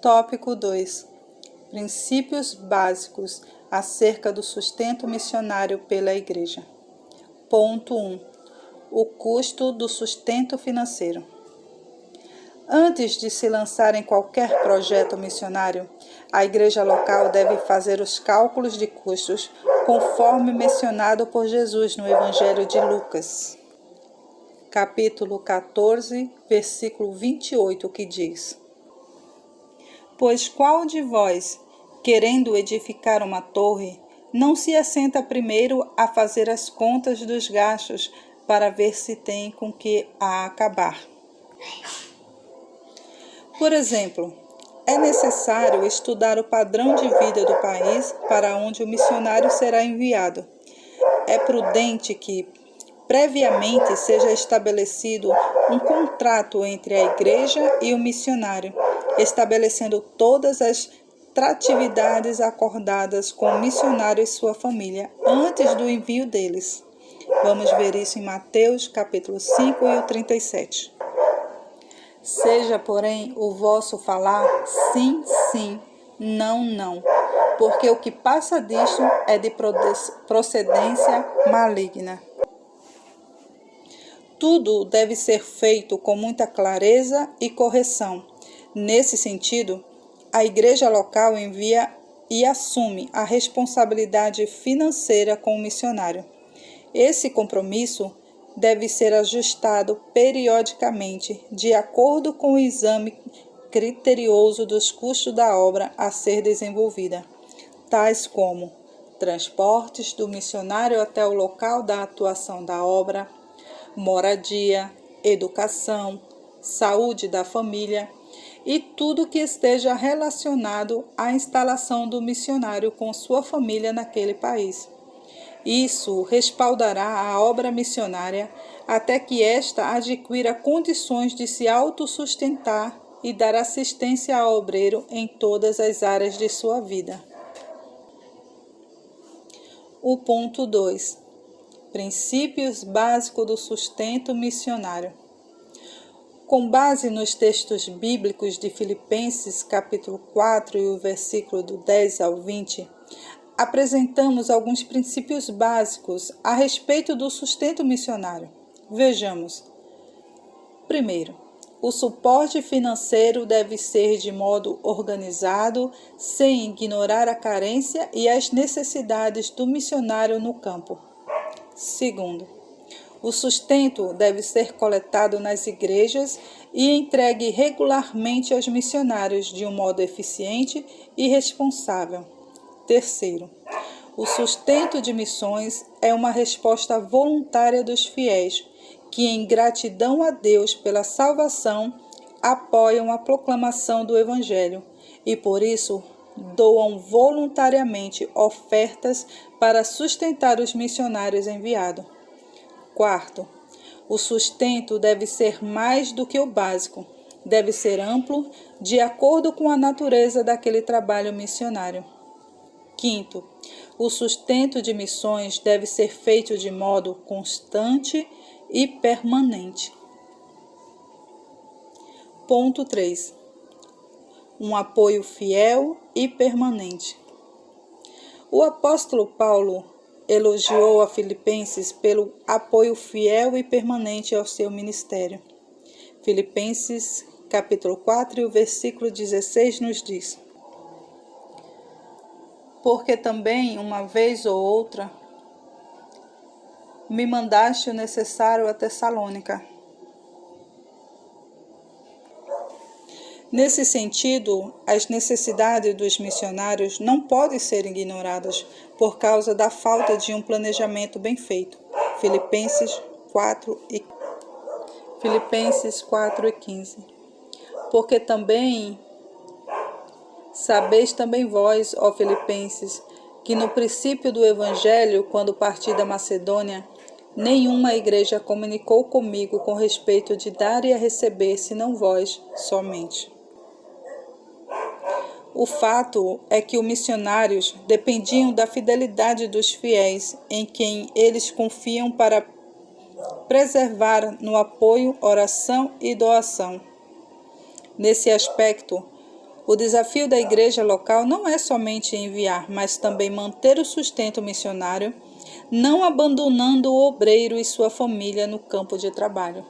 Tópico 2. Princípios básicos acerca do sustento missionário pela Igreja. Ponto 1. O custo do sustento financeiro. Antes de se lançar em qualquer projeto missionário, a igreja local deve fazer os cálculos de custos conforme mencionado por Jesus no Evangelho de Lucas, capítulo 14, versículo 28, que diz: Pois qual de vós, querendo edificar uma torre, não se assenta primeiro a fazer as contas dos gastos para ver se tem com que a acabar? Por exemplo, é necessário estudar o padrão de vida do país para onde o missionário será enviado. É prudente que, previamente, seja estabelecido um contrato entre a igreja e o missionário, estabelecendo todas as atividades acordadas com o missionário e sua família antes do envio deles. Vamos ver isso em Mateus, capítulo 5 e o 37. Seja, porém, o vosso falar sim, sim, não, não, porque o que passa disto é de procedência maligna. Tudo deve ser feito com muita clareza e correção. Nesse sentido, a igreja local envia e assume a responsabilidade financeira com o missionário. Esse compromisso deve ser ajustado periodicamente, de acordo com o exame criterioso dos custos da obra a ser desenvolvida, tais como transportes do missionário até o local da atuação da obra, moradia, educação, saúde da família e tudo que esteja relacionado à instalação do missionário com sua família naquele país. Isso respaldará a obra missionária até que esta adquira condições de se autossustentar e dar assistência ao obreiro em todas as áreas de sua vida. O ponto 2. Princípios básicos do sustento missionário. Com base nos textos bíblicos de Filipenses, capítulo 4 e o versículo do 10 ao 20, apresentamos alguns princípios básicos a respeito do sustento missionário. Vejamos. Primeiro, o suporte financeiro deve ser de modo organizado, sem ignorar a carência e as necessidades do missionário no campo. Segundo, o sustento deve ser coletado nas igrejas e entregue regularmente aos missionários de um modo eficiente e responsável. Terceiro, o sustento de missões é uma resposta voluntária dos fiéis, que em gratidão a Deus pela salvação, apoiam a proclamação do Evangelho e, por isso, doam voluntariamente ofertas para sustentar os missionários enviados. Quarto, o sustento deve ser mais do que o básico, deve ser amplo, de acordo com a natureza daquele trabalho missionário. Quinto, o sustento de missões deve ser feito de modo constante e permanente. Ponto 3. Um apoio fiel e permanente. O apóstolo Paulo elogiou a Filipenses pelo apoio fiel e permanente ao seu ministério. Filipenses, capítulo 4 e o versículo 16 nos diz: Porque também, uma vez ou outra, me mandaste o necessário a Tessalônica. Nesse sentido, as necessidades dos missionários não podem ser ignoradas por causa da falta de um planejamento bem feito. Filipenses 4 e 15. Porque também sabeis também vós, ó Filipenses, que no princípio do Evangelho, quando parti da Macedônia, nenhuma igreja comunicou comigo com respeito de dar e a receber, senão vós somente. O fato é que os missionários dependiam da fidelidade dos fiéis em quem eles confiam para preservar no apoio, oração e doação. Nesse aspecto, O desafio da igreja local não é somente enviar, mas também manter o sustento missionário, não abandonando o obreiro e sua família no campo de trabalho.